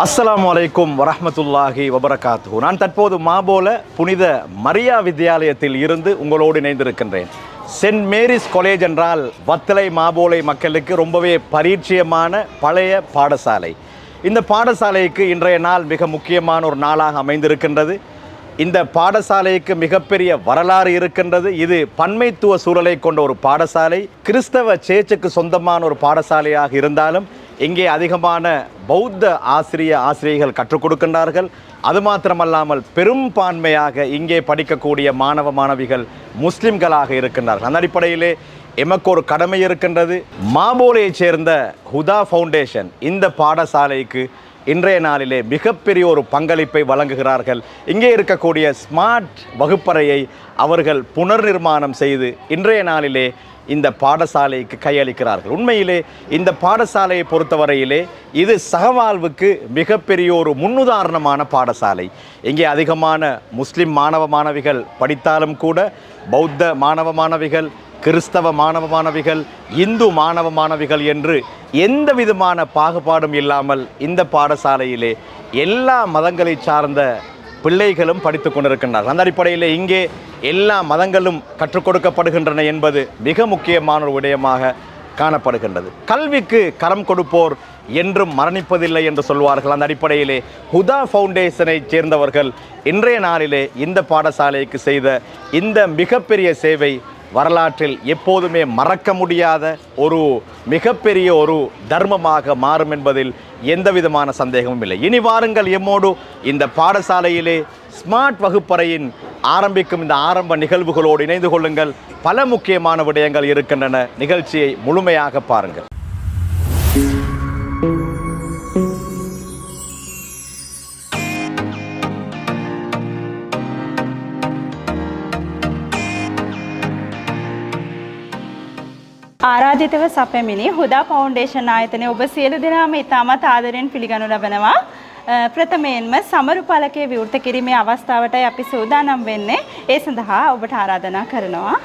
அஸ்ஸலாமு அலைக்கும் வரஹ்மத்துல்லாஹி வபரகாத்துஹு. நான் தற்போது மாபோல புனித மரியா வித்யாலயத்தில் இருந்து உங்களோடு இணைந்திருக்கின்றேன். சென்ட் மேரிஸ் காலேஜ் என்றால் வத்தலை மாபோலை மக்களுக்கு ரொம்பவே பரிச்சயமான பழைய பாடசாலை. இந்த பாடசாலைக்கு இன்றைய நாள் மிக முக்கியமான ஒரு நாளாக அமைந்திருக்கின்றது. இந்த பாடசாலைக்கு மிகப்பெரிய வரலாறு இருக்கின்றது. இது பன்மைத்துவ சூழலை கொண்ட ஒரு பாடசாலை. கிறிஸ்தவ சேர்ச்சுக்கு சொந்தமான ஒரு பாடசாலையாக இருந்தாலும் இங்கே அதிகமான பௌத்த ஆசிரியர்கள் கற்றுக் கொடுக்கின்றார்கள். அது மாத்திரமல்லாமல் பெரும்பான்மையாக இங்கே படிக்கக்கூடிய மாணவ மாணவிகள் முஸ்லிம்களாக இருக்கின்றார்கள். அந்த அடிப்படையிலே எமக்கு ஒரு கடமை இருக்கின்றது. மாபோலையைச் சேர்ந்த ஹுதா ஃபவுண்டேஷன் இந்த பாடசாலைக்கு இன்றைய நாளிலே மிகப்பெரிய ஒரு பங்களிப்பை வழங்குகிறார்கள். இங்கே இருக்கக்கூடிய ஸ்மார்ட் வகுப்பறையை அவர்கள் புனர்நிர்மாணம் செய்து இன்றைய நாளிலே இந்த பாடசாலைக்கு கையளிக்கிறார்கள். உண்மையிலே இந்த பாடசாலையை பொறுத்தவரையிலே இது சகவாழ்வுக்கு மிகப்பெரிய ஒரு முன்னுதாரணமான பாடசாலை. இங்கே அதிகமான முஸ்லிம் மாணவ மாணவிகள் படித்தாலும் கூட பௌத்த மாணவ மாணவிகள், கிறிஸ்தவ மாணவ மாணவிகள், இந்து மாணவ மாணவிகள் என்று எந்த விதமான பாகுபாடும் இல்லாமல் இந்த பாடசாலையிலே எல்லா மதங்களை சார்ந்த பிள்ளைகளும் படித்து கொண்டிருக்கின்றார்கள். அந்த அடிப்படையில் இங்கே எல்லா மதங்களும் கற்றுக் கொடுக்கப்படுகின்றன என்பது மிக முக்கியமான ஒரு விடயமாக காணப்படுகின்றது. கல்விக்கு கரம் கொடுப்போர் என்றும் மரணிப்பதில்லை என்று சொல்வார்கள். அந்த அடிப்படையிலே ஹுதா ஃபவுண்டேஷனை சேர்ந்தவர்கள் இன்றைய நாளிலே இந்த பாடசாலைக்கு செய்த இந்த மிகப்பெரிய சேவை வரலாற்றில் எப்போதுமே மறக்க முடியாத ஒரு மிகப்பெரிய ஒரு தர்மமாக மாறும் என்பதில் எந்த விதமான சந்தேகமும் இல்லை. இனி வாருங்கள் எம்மோடு இந்த பாடசாலையிலே ஸ்மார்ட் வகுப்பறையின் ஆரம்பிக்கும் இந்த ஆரம்ப நிகழ்வுகளோடு இணைந்து கொள்ளுங்கள். பல முக்கியமான விடயங்கள் இருக்கின்றன. நிகழ்ச்சியை முழுமையாக பாருங்கள். ආරාධිතව සැපැමිණි හුදා ෆවුන්ඩේෂන් ආයතනයේ ඔබ සියලු දෙනාම ඉතාමත් ආදරයෙන් පිළිගනු ලබනවා. ප්‍රථමයෙන්ම සමරු ඵලකයේ විවෘත කිරීමේ අවස්ථාවටයි අපි සූදානම් වෙන්නේ. ඒ සඳහා ඔබට ආරාධනා කරනවා.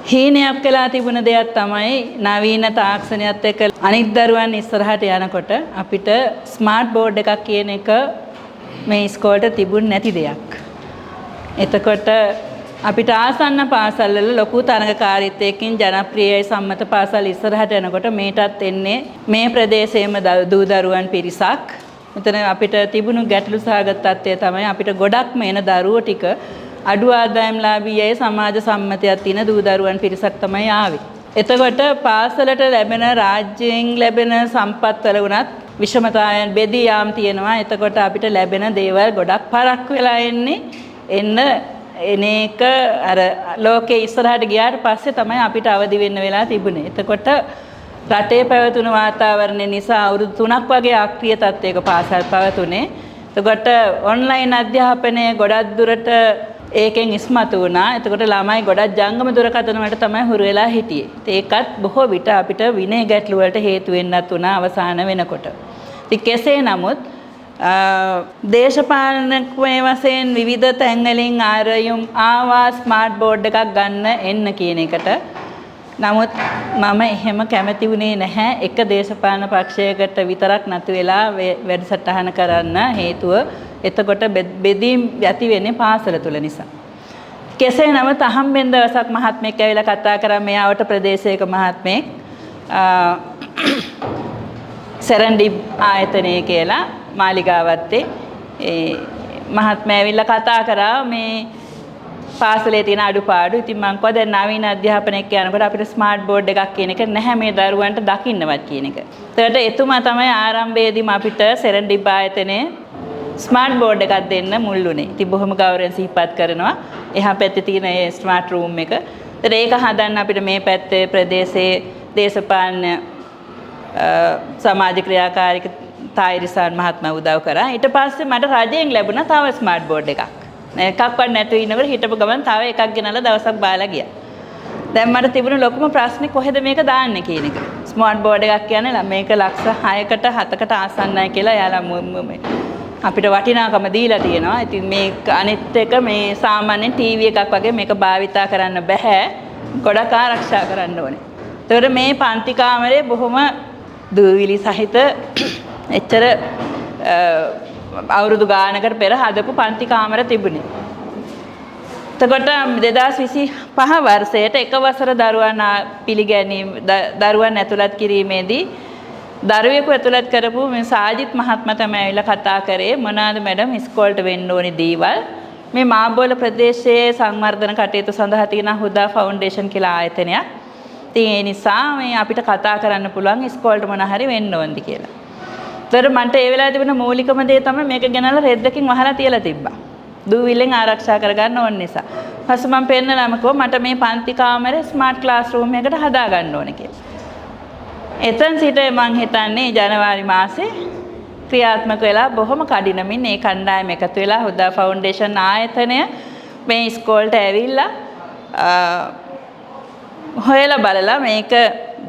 හීනයක් කළා තිබුණ දෙයක් තමයි නවීන තාක්ෂණයත් එක්ක අනිත් දරුවන් ඉස්සරහට යනකොට අපිට ස්මාර්ට් බෝඩ් එකක් කියන එක මේ ඉස්කෝලේට තිබුණ නැති දෙයක්. එතකොට අපිට ආසන්න පාසල්වල ලොකු තරඟකාරීත්වයකින් ජනප්‍රියයි සම්මත පාසල් ඉස්සරහට යනකොට මේටත් එන්නේ මේ ප්‍රදේශයේම දූ දරුවන් පිරිසක්. මෙතන අපිට තිබුණු ගැටලු සහගත තත්ත්වය තමයි අපිට ගොඩක්ම එන දරුවෝ ටික අඩු ආදායම්ලාභීයි සමාජ සම්මතයක් තියෙන දූ දරුවන් පිරිසක් තමයි ආවේ. එතකොට පාසලට ලැබෙන රාජ්‍යයෙන් ලැබෙන සම්පත් වල උනත් විෂමතාවයන් බෙදී යාම් තියෙනවා. එතකොට අපිට ලැබෙන දේවල් ගොඩක් පරක් වෙලා එන්න එන එක අර ලෝකේ ඉස්සරහට ගියාට පස්සේ තමයි අපිට අවදි වෙන්න වෙලා තිබුණේ. එතකොට රටේ පැවතුණු වාතාවරණය නිසා අවුරුදු 3ක් වගේ අක්‍රීය තත්ත්වයක පාසල් පැවතුනේ. එතකොට ඔන්ලයින් අධ්‍යාපනය ගොඩක් දුරට ඒකෙන් ඉස්මතු වුණා. එතකොට ළමයි ගොඩක් ජංගම දුරකථන වලට තමයි හුරු වෙලා හිටියේ. ඒකත් බොහෝ විට අපිට විනය ගැටලු වලට හේතු වෙන්නත් උනා අවසාන වෙනකොට. ඉතින් කෙසේ නමුත් දේශපාලනකමේ වශයෙන් විවිධ තැන්වලින් ආරයුම් ආවා ස්මාර්ට් බෝඩ් එකක් ගන්න එන්න කියන එකට. නමුත් මම එහෙම කැමති වුණේ නැහැ. එක දේශපාලන පක්ෂයකට විතරක් නැති වෙලා වැඩසටහන කරන්න හේතුව එතකොට බෙදීම් ඇති වෙන්නේ පාසල තුල නිසා. කෙසේ නමුත් අහම්බෙන් දවසක් මහත්මයෙක් ඇවිල්ලා කතා කරා මෙයාවට ප්‍රදේශයක මහත්මයෙක් සෙරන්ඩිබ් ආයතනයේ කියලා මාලිගාවත්තේ ඒ මහත්මයා ඇවිල්ලා කතා කරා මේ පාසලේ තියෙන අඩුපාඩු. ඉතින් මං කිව්වා දැන් නවීන අධ්‍යාපනයක් යනකොට අපිට ස්මාර්ට් බෝඩ් එකක් කියන එක නැහැ මේ දරුවන්ට දකින්නවත් කියන එක. ඒකට එතුමා තමයි ආරම්භයේදීම අපිට සෙරන්ඩිබ් ආයතනයේ ස්මාර්ට් බෝඩ් එකක් දෙන්න මුල් වුණේ. ඉතින් බොහොම ගෞරවයෙන් සිහිපත් කරනවා. එහා පැත්තේ තියෙන ඒ ස්මාර්ට් රූම් එක. ඒතර ඒක හදන්න අපිට මේ පැත්තේ ප්‍රදේශයේ දේශපාලන සමාජ ක්‍රියාකාරික තායිරිසන් මහත්මයා උදව් කරා. ඊට පස්සේ මට රජයෙන් ලැබුණා තව ස්මාර්ට් බෝඩ් එකක්. එකක්වත් නැතුව ඉන්නකොට හිටපු ගමන් තව එකක් ගෙනල්ලා දවසක් බාලා ගියා. දැන් මට තිබුණ ලොකුම ප්‍රශ්නේ කොහෙද මේක දාන්නේ කියන එක. ස්මාර්ට් බෝඩ් එකක් කියන්නේ මේක ලක්ෂ 6කට 7කට ආසන්නයි කියලා එයාලා අපිට වටිනාකම දීලා තියෙනවා. ඉතින් මේක අනිත් එක මේ සාමාන්‍යයෙන් ටීවී එකක් වගේ මේක භාවිතා කරන්න බෑ. ගොඩක් ආරක්ෂා කරන්න ඕනේ. ඒතකොට මේ පන්ති කාමරේ බොහොම දූවිලි සහිත එච්චර අවුරුදු ගානකට පෙර හදපු පන්ති කාමර තිබුණේ. එතකොට 2025 වර්ෂයට එක වසර දරුවන් පිළිගැනීම දරුවන් ඇතුළත් කිරීමේදී දරුවෙකු ඇතුළත් කරපු මේ සාජිත් මහත්මයා තමයි ඇවිල්ලා කතා කරේ මොනවාද මැඩම් ඉස්කෝලේට වෙන්න ඕනි දේවල් මේ මාබෝල ප්‍රදේශයේ සංවර්ධන කටයුතු සඳහා තියෙන හුදා ෆවුන්ඩේෂන් කියලා ආයතනයක්. ඉතින් ඒ නිසා මේ අපිට කතා කරන්න පුළුවන් ඉස්කෝලේට මොන හරි වෙන්න ඕනද කියලා. ඒතර මන්ට ඒ වෙලාවේ තිබුණ මූලිකම දේ තමයි මේක ගෙනල්ලා රෙද්දකින් වහලා තියලා තිබ්බා. දූවිල්ලෙන් ආරක්ෂා කරගන්න ඕන නිසා. ඊපස්සේ මම පෙන්නලාම කිව්වා මට මේ පන්ති කාමරේ ස්මාර්ට් ක්ලාස් රූම් එකකට හදා ගන්න ඕනේ කියලා. එතෙන් සිට මම හිතන්නේ ජනවාරි මාසේ ක්‍රියාත්මක වෙලා බොහොම කඩිනමින් මේ කණ්ඩායම එකතු වෙලා හුදා ෆවුන්ඩේෂන් ආයතනය මේ ඉස්කෝලේට ඇවිල්ලා හොයලා බලලා මේක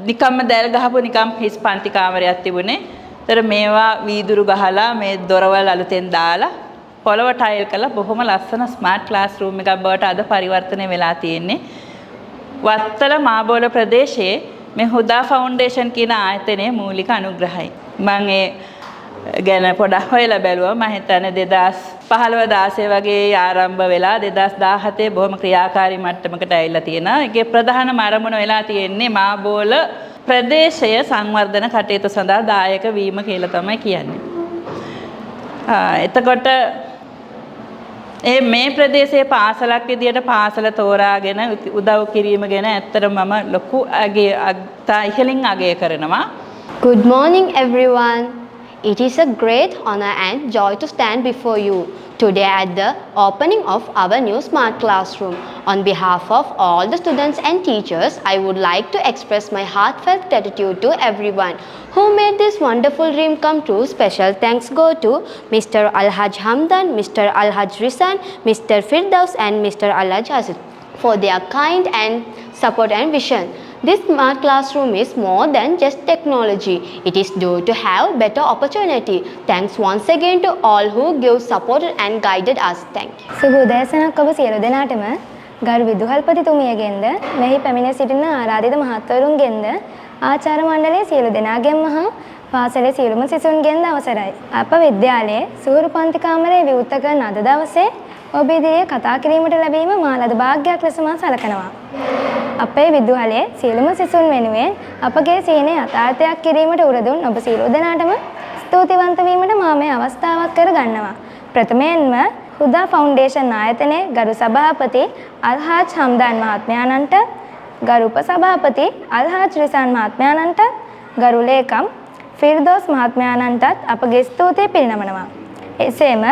නිකම්ම දැල් ගහපු නිකම් හිස් පන්ති කාමරයක් තිබුණේ. ඒතර මේවා වීදුරු ගහලා මේ දොරවල් අලුතෙන් දාලා පොළව ටයිල් කරලා බොහොම ලස්සන ස්මාර්ට් ක්ලාස් රූම් එකක් බවට අද පරිවර්තනය වෙලා තියෙන්නේ. වත්තල මාබෝල ප්‍රදේශයේ මේ හුදා ෆවුන්ඩේෂන් කියන ආයතනයේ මූලික අනුග්‍රහයි. මම ඒ ගැන පොඩක් හොයලා බැලුවා. මම හිතන්නේ 2015 16 වගේ ආරම්භ වෙලා 2017 බොහොම ක්‍රියාකාරී මට්ටමකට ඇවිල්ලා තියෙනවා. ඒකේ ප්‍රධානම අරමුණ වෙලා තියෙන්නේ මාබෝල ප්‍රදේශය සංවර්ධන කටයුතු සඳහා දායක වීම කියලා තමයි කියන්නේ. එතකොට මේ ප්‍රදේශයේ පාසලක් විදියට පාසල තෝරාගෙන උදව් කිරීම ගැන ඇත්තටම මම ලොකු ඉහළින් අගය කරනවා. Good morning everyone. It is a great honor and joy to stand before you today at the opening of our new smart classroom. On behalf of all the students and teachers, I would like to express my heartfelt gratitude to everyone who made this wonderful dream come true. Special thanks go to Mr. Alhaj Hamdan, Mr. Alhaj Risan, Mr. Firdaus and Mr. Alhaj Aziz for their kind and support and vision. This smart classroom is more than just technology. It is due to have better opportunity. Thanks once again to all who give supported and guided us. Thank you. සුබ උදෑසනක් ඔබ සියලු දෙනාටම ගරු විදුහල්පතිතුමියගෙන්ද මෙහි පැමිණ සිටින ආරාධිත මහත්වරුන්ගෙන්ද ආචාර්ය මණ්ඩලයේ සියලු දෙනාගෙන්ම හා පාසලේ සියලුම සිසුන්ගෙන්ද අවසරයි. අප විද්‍යාලයේ සූරු පන්ති කාමරයේ විවෘත කරන අද දවසේ ඔබ ඉදිරියේ කතා කිරීමට ලැබීම මා ලද වාග්යක් ලෙස මා සලකනවා. අපේ විදුහලේ සියලුම සිසුන් වෙනුවෙන් අපගේ සීනේ යථාර්ථයක් කිරීමට උරදුන් ඔබ සියලු දෙනාටම ස්තුතිවන්ත වීමට මා මේ අවස්ථාවක් කර ගන්නවා. ප්‍රථමයෙන්ම හුදා ෆවුන්ඩේෂන් ආයතනයේ ගරු සභාපති අල්හාජ් හම්දාන් මහත්මයාණන්ට, ගරු උපසභාපති අල්හාජ් රිසාන් මහත්මයාණන්ට, ගරු ලේකම් ෆිර්දෝස් මහත්මයාණන්ටත් අපගේ ස්තුතිය පිරිනමනවා. එසේම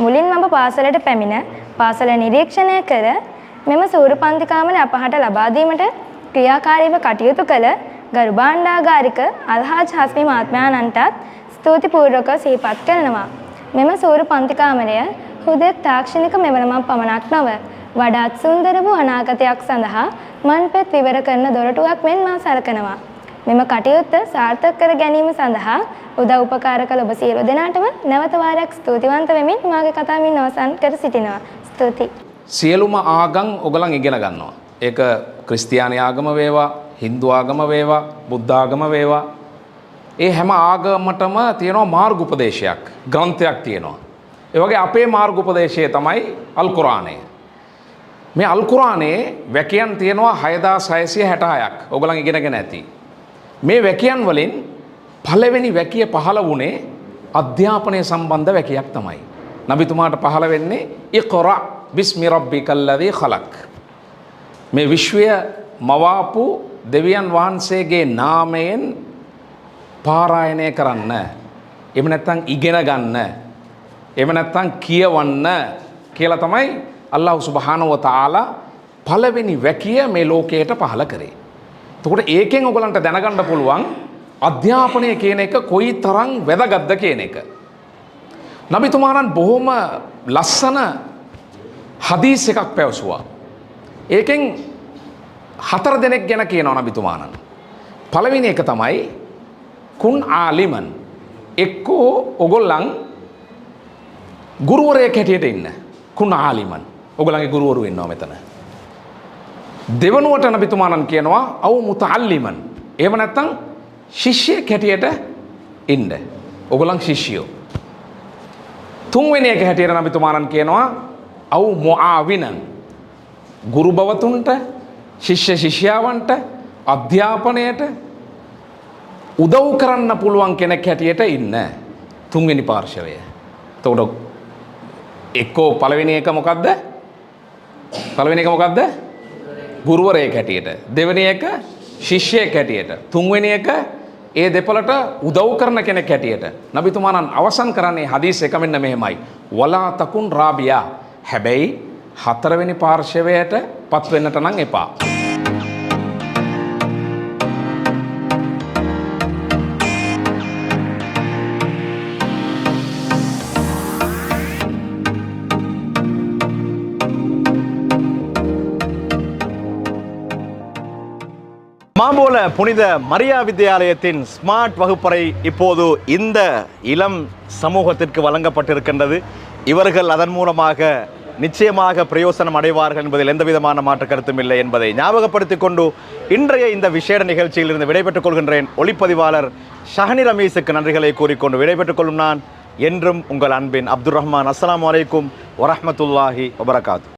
මුලින්ම ඔබ පාසලට පැමිණ පාසල නිරීක්ෂණය කර මෙම සූරු පන්ති කාමරය අපහට ලබා දීමට ක්‍රියාකාරීව කටයුතු කළ ගරු භාණ්ඩාගාරික අල්හාජ් හස්මි මහත්මයාණන්ටත් ස්තුතිපූර්වක සිහිපත් කරනවා. මෙම සූරු පන්ති කාමරය හුදෙක් තාක්ෂණික මෙවලමක් පමණක් නොව වඩාත් සුන්දර වූ අනාගතයක් සඳහා මන්පෙත් විවර කරන දොරටුවක් මෙන් මා සලකනවා. මෙම කටයුත්ත සාර්ථක කර ගැනීම සඳහා උදව් උපකාර කළ ඔබ සියලු දෙනාටම නැවත වාරයක් ස්තුතිවන්ත වෙමින් මාගේ කතාවෙන් අවසන් කර සිටිනවා. ස්තුතියි. සියලුම ආගම් ඔගලන් ඉගෙන ගන්නවා. ඒක ක්‍රිස්තියානි ආගම වේවා, හින්දු ආගම වේවා, බුද්ධ ආගම වේවා. ඒ හැම ආගමකටම තියෙනවා මාර්ග උපදේශයක්, ග්‍රන්ථයක් තියෙනවා. ඒ වගේ අපේ මාර්ග උපදේශය තමයි අල් කුර්ආනය. මේ අල් කුර්ආනයේ වැකියන් තියෙනවා 6666ක්. ඔගලන් ඉගෙනගෙන ඇති. මේ වැකියන් වලින් පළවෙනි වැකිය පහළ වුණේ අධ්‍යාපනය සම්බන්ධ වැකියක් තමයි. නබිතුමාට පහළ වෙන්නේ ඉක්රා බිස්මි රබ්බිකල්ලදී ඛලක්. මේ විශ්වය මවාපු දෙවියන් වහන්සේගේ නාමයෙන් පාරායනය කරන්න. එහෙම නැත්නම් ඉගෙන ගන්න. එහෙම නැත්නම් කියවන්න කියලා තමයි අල්ලාහ් සුබ්හානහු වතාලා පළවෙනි වැකිය මේ ලෝකයට පහළ කරේ. එතකොට ඒකෙන් ඔයගලන්ට දැනගන්න පුළුවන් අධ්‍යාපනය කියන එක කොයි තරම් වැදගත්ද කියන එක. නබිතුමාණන් බොහොම ලස්සන හදීස් එකක් පැවසුවා. ඒකෙන් 4 දෙනෙක් ගැන කියනවා නබිතුමාණන්. පළවෙනි එක තමයි කුන් ආලිමන්. එක්කෝ ඔගොල්ලන් ගුරුවරයෙක් හැටියට ඉන්න. කුන් ආලිමන්. ඔගොල්ලන්ගේ ගුරුවරු ඉන්නවා මෙතන. දෙවනුවට නබිතුමාණන් කියනවා අව් මුතඅල්ලිමන්. එහෙම නැත්නම් ශිෂ්‍යයෙක් හැටියට ඉන්න. ඔගොල්ලන් ශිෂ්‍යයෝ. තුන්වෙනි එක හැටියට නබිතුමාණන් කියනවා අව් මුආවිනන්. ගුරු බවතුන්ට ශිෂ්‍ය ශිෂ්‍යාවන්ට අධ්‍යාපනයට උදව් කරන්න පුළුවන් කෙනෙක් හැටියට ඉන්න. තුන්වෙනි පාර්ශවය. එතකොට එක්කෝ පළවෙනි එක මොකද්ද? පළවෙනි එක මොකද්ද? ගුරුවරයෙක් හැටියට. දෙවෙනි එක ශිෂ්‍යයෙක් හැටියට. තුන්වෙනි එක ඒ දෙපළට උදව් කරන කෙනෙක් හැටියට. නබිතුමාණන් අවසන් කරන්නේ හදීස් එක මෙන්න මෙහෙමයි. වලා තකුන් රාබියා. හැබැයි 4 වෙනි පාර්ශවයට පත් වෙන්නට නම් එපා. மாம்போல புனித மரியா வித்தியாலயத்தின் ஸ்மார்ட் வகுப்பறை இப்போது இந்த இளம் சமூகத்திற்கு வழங்கப்பட்டிருக்கின்றது. இவர்கள் அதன் மூலமாக நிச்சயமாக பிரயோசனம் அடைவார்கள் என்பதில் எந்த விதமான மாற்று கருத்தும் இல்லை என்பதை ஞாபகப்படுத்திக் கொண்டு இன்றைய இந்த விசேட நிகழ்ச்சியில் இருந்து விடைபெற்றுக் கொள்கின்றேன். ஒளிப்பதிவாளர் ஷஹனி ரமீஸுக்கு நன்றிகளை கூறிக்கொண்டு விடைபெற்றுக் கொள்ளும் நான் என்றும் உங்கள் அன்பின் அப்துல் ரஹ்மான். அஸ்ஸலாமு அலைக்கும் வரஹ்மத்துல்லாஹி வபரகாத்து.